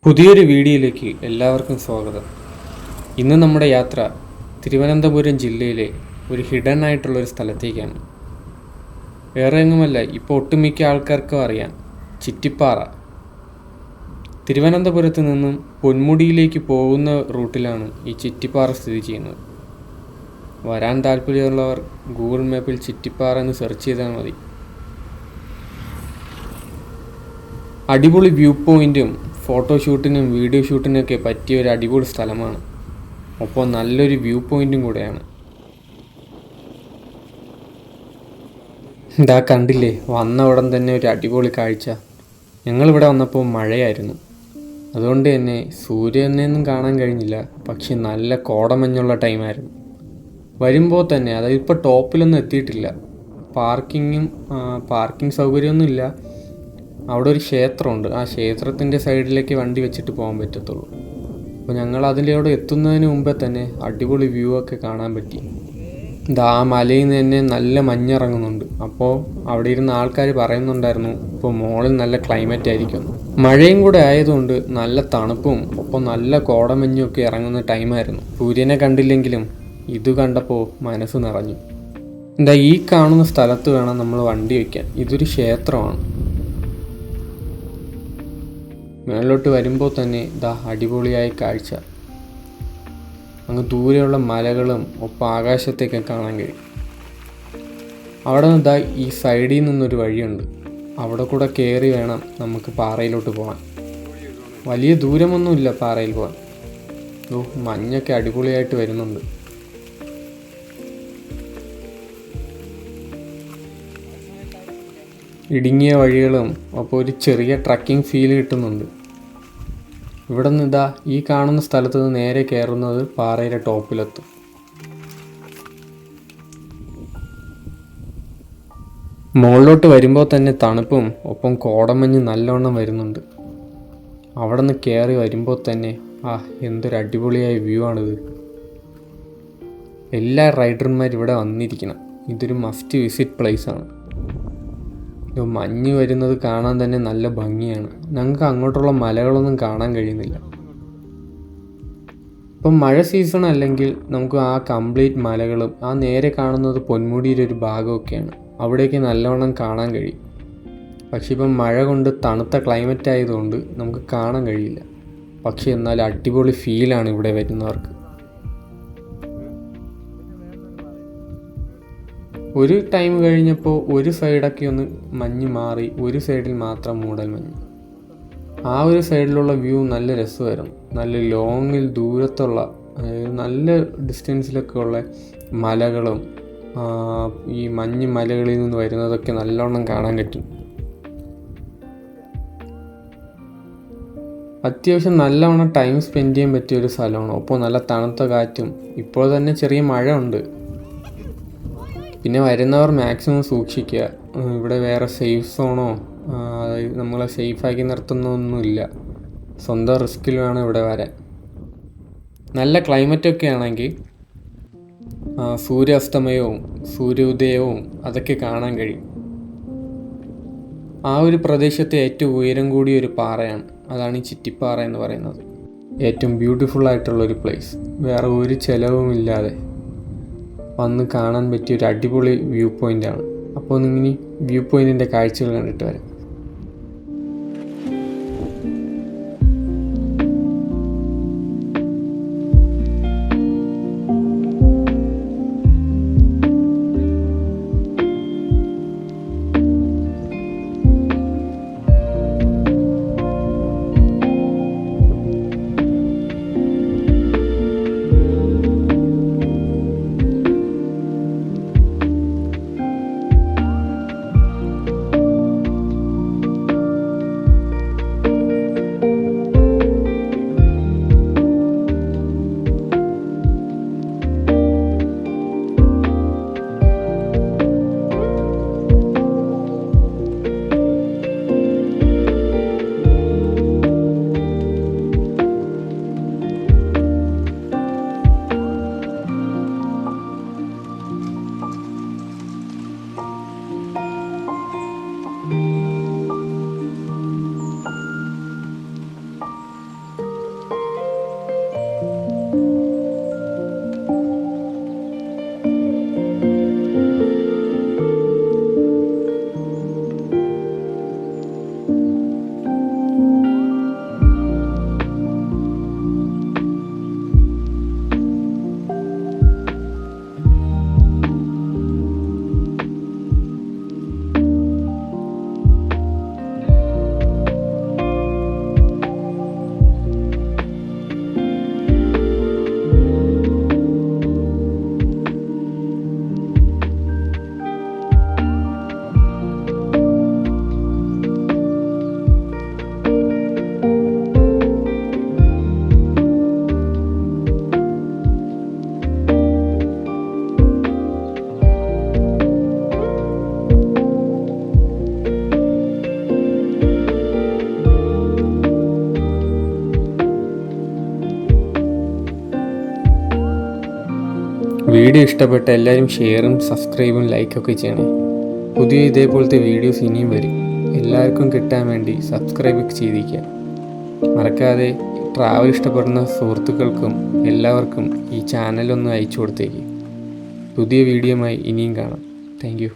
പുതിയൊരു വീഡിയോയിലേക്ക് എല്ലാവർക്കും സ്വാഗതം. ഇന്ന് നമ്മുടെ യാത്ര തിരുവനന്തപുരം ജില്ലയിലെ ഒരു ഹിഡൻ ആയിട്ടുള്ളൊരു സ്ഥലത്തേക്കാണ്. വേറെ എങ്ങുമല്ല, ഇപ്പോൾ ഒട്ടുമിക്ക ആൾക്കാർക്കും അറിയാം, ചിറ്റിപ്പാറ. തിരുവനന്തപുരത്ത് നിന്നും പൊന്മുടിയിലേക്ക് പോകുന്ന റൂട്ടിലാണ് ഈ ചിറ്റിപ്പാറ സ്ഥിതി ചെയ്യുന്നത്. വരാൻ താല്പര്യമുള്ളവർ ഗൂഗിൾ മാപ്പിൽ ചിറ്റിപ്പാറ എന്ന് സെർച്ച് ചെയ്താൽ മതി. അടിപൊളി വ്യൂ പോയിൻറ്റും ഫോട്ടോഷൂട്ടിനും വീഡിയോ ഷൂട്ടിനൊക്കെ പറ്റിയ ഒരു അടിപൊളി സ്ഥലമാണ്. ഒപ്പം നല്ലൊരു വ്യൂ പോയിൻറ്റും കൂടെയാണ്. ഇതാ കണ്ടില്ലേ, വന്ന ഉടൻ തന്നെ ഒരു അടിപൊളി കാഴ്ച. ഞങ്ങളിവിടെ വന്നപ്പോൾ മഴയായിരുന്നു. അതുകൊണ്ട് തന്നെ സൂര്യനെയൊന്നും കാണാൻ കഴിഞ്ഞില്ല. പക്ഷെ നല്ല കോടമഞ്ഞുള്ള ടൈമായിരുന്നു. വരുമ്പോൾ തന്നെ, അതായത് ഇപ്പോൾ ടോപ്പിലൊന്നും എത്തിയിട്ടില്ല. പാർക്കിംഗ് സൗകര്യമൊന്നുമില്ല. അവിടെ ഒരു ക്ഷേത്രമുണ്ട്. ആ ക്ഷേത്രത്തിൻ്റെ സൈഡിലേക്ക് വണ്ടി വെച്ചിട്ട് പോകാൻ പറ്റത്തുള്ളൂ. അപ്പോൾ ഞങ്ങൾ അതിലൂടെ എത്തുന്നതിന് മുമ്പേ തന്നെ അടിപൊളി വ്യൂ ഒക്കെ കാണാൻ പറ്റി. ആ മലയിൽ നിന്ന് തന്നെ നല്ല മഞ്ഞിറങ്ങുന്നുണ്ട്. അപ്പോൾ അവിടെ ഇരുന്ന ആൾക്കാർ പറയുന്നുണ്ടായിരുന്നു, ഇപ്പോൾ മോളിൽ നല്ല ക്ലൈമറ്റ് ആയിരിക്കും. മഴയും കൂടെ ആയതുകൊണ്ട് നല്ല തണുപ്പും ഒപ്പം നല്ല കോടമഞ്ഞും ഒക്കെ ഇറങ്ങുന്ന ടൈമായിരുന്നു. സൂര്യനെ കണ്ടില്ലെങ്കിലും ഇത് കണ്ടപ്പോൾ മനസ്സ് നിറഞ്ഞു. ഈ കാണുന്ന സ്ഥലത്ത് വേണം നമ്മൾ വണ്ടി വയ്ക്കാൻ. ഇതൊരു ക്ഷേത്രമാണ്. മേളിലോട്ട് വരുമ്പോൾ തന്നെ അടിപൊളിയായ കാഴ്ച. അങ്ങ് ദൂരെയുള്ള മലകളും ഒപ്പം ആകാശത്തേക്ക് കാണാൻ കഴിയും. അവിടെ നിന്ന് ഈ സൈഡിൽ നിന്നൊരു വഴിയുണ്ട്. അവിടെ കൂടെ കയറി വേണം നമുക്ക് പാറയിലോട്ട് പോകാൻ. വലിയ ദൂരമൊന്നുമില്ല പാറയിൽ പോകാൻ. മഞ്ഞൊക്കെ അടിപൊളിയായിട്ട് വരുന്നുണ്ട്. ഇടുങ്ങിയ വഴികളും അപ്പോൾ ഒരു ചെറിയ ട്രക്കിംഗ് ഫീൽ കിട്ടുന്നുണ്ട്. ഇവിടെ നിന്ന് ഈ കാണുന്ന സ്ഥലത്ത് നിന്ന് നേരെ കയറുന്നത് പാറയുടെ ടോപ്പിലെത്തും. മുകളിലോട്ട് വരുമ്പോൾ തന്നെ തണുപ്പും ഒപ്പം കോടമഞ്ഞ് നല്ലവണ്ണം വരുന്നുണ്ട്. അവിടെ നിന്ന് കയറി വരുമ്പോൾ തന്നെ എന്തൊരു അടിപൊളിയായ വ്യൂ ആണിത്. എല്ലാ റൈഡർമാരും ഇവിടെ വന്നിരിക്കണം. ഇതൊരു മസ്റ്റ് വിസിറ്റ് പ്ലേസ് ആണ്. മഞ്ഞ് വരുന്നത് കാണാൻ തന്നെ നല്ല ഭംഗിയാണ്. ഞങ്ങൾക്ക് അങ്ങോട്ടുള്ള മലകളൊന്നും കാണാൻ കഴിയുന്നില്ല. ഇപ്പം മഴ സീസൺ അല്ലെങ്കിൽ നമുക്ക് ആ കംപ്ലീറ്റ് മലകളും ആ നേരെ കാണുന്നത് പൊന്മുടിയുടെ ഒരു ഭാഗമൊക്കെയാണ്. അവിടേക്ക് നല്ലവണ്ണം കാണാൻ കഴിയും. പക്ഷെ ഇപ്പം മഴ കൊണ്ട് തണുത്ത ക്ലൈമറ്റ് ആയതുകൊണ്ട് നമുക്ക് കാണാൻ കഴിയില്ല. പക്ഷെ എന്നാൽ അടിപൊളി ഫീലാണ് ഇവിടെ വരുന്നവർക്ക്. ഒരു ടൈം കഴിഞ്ഞപ്പോൾ ഒരു സൈഡൊക്കെ ഒന്ന് മഞ്ഞ് മാറി, ഒരു സൈഡിൽ മാത്രം മൂടൽ മഞ്ഞ്. ആ ഒരു സൈഡിലുള്ള വ്യൂ നല്ല രസമായിരുന്നു. നല്ല ലോങ്ങിൽ ദൂരത്തുള്ള, നല്ല ഡിസ്റ്റൻസിലൊക്കെ ഉള്ള മലകളും ഈ മഞ്ഞ് മലകളിൽ നിന്ന് വരുന്നതൊക്കെ നല്ലോണം കാണാൻ പറ്റും. അത്യാവശ്യം നല്ലവണ്ണം ടൈം സ്പെൻഡ് ചെയ്യാൻ പറ്റിയ ഒരു സ്ഥലമാണ്. ഒപ്പം നല്ല തണുത്ത കാറ്റും. ഇപ്പോൾ തന്നെ ചെറിയ മഴ ഉണ്ട്. പിന്നെ വരുന്നവർ മാക്സിമം സൂക്ഷിക്കുക. ഇവിടെ വേറെ സേഫ് സോണോ നമ്മളെ സേഫാക്കി നിർത്തുന്നൊന്നുമില്ല. സ്വന്തം റിസ്കിൽ വേണം ഇവിടെ വരാൻ. നല്ല ക്ലൈമറ്റൊക്കെ ആണെങ്കിൽ സൂര്യാസ്തമയവും സൂര്യോദയവും അതൊക്കെ കാണാൻ കഴിയും. ആ ഒരു പ്രദേശത്തെ ഏറ്റവും ഉയരം കൂടിയ ഒരു പാറയാണ്. അതാണ് ഈ ചിറ്റിപ്പാറ എന്ന് പറയുന്നത്. ഏറ്റവും ബ്യൂട്ടിഫുൾ ആയിട്ടുള്ളൊരു പ്ലേസ്. വേറെ ഒരു ചിലവുമില്ലാതെ വന്ന് കാണാൻ പറ്റിയ ഒരു അടിപൊളി വ്യൂ പോയിൻ്റാണ്. അപ്പോൾ നിങ്ങൾ വ്യൂ പോയിൻറ്റിൻ്റെ കാഴ്ചകൾ കണ്ടിട്ട് വരാം. വീഡിയോ ഇഷ്ടപ്പെട്ട എല്ലാവരും ഷെയറും സബ്സ്ക്രൈബും ലൈക്കൊക്കെ ചെയ്യണേ. പുതിയ ഇതേപോലത്തെ വീഡിയോസ് ഇനിയും വരും. എല്ലാവർക്കും കിട്ടാൻ വേണ്ടി സബ്സ്ക്രൈബ് ചെയ്തിരിക്കുക. മറക്കാതെ ട്രാവൽ ഇഷ്ടപ്പെടുന്ന സുഹൃത്തുക്കൾക്കും എല്ലാവർക്കും ഈ ചാനലൊന്ന് അയച്ചു കൊടുത്തേക്ക്. പുതിയ വീഡിയോയുമായി ഇനിയും കാണാം. Thank you.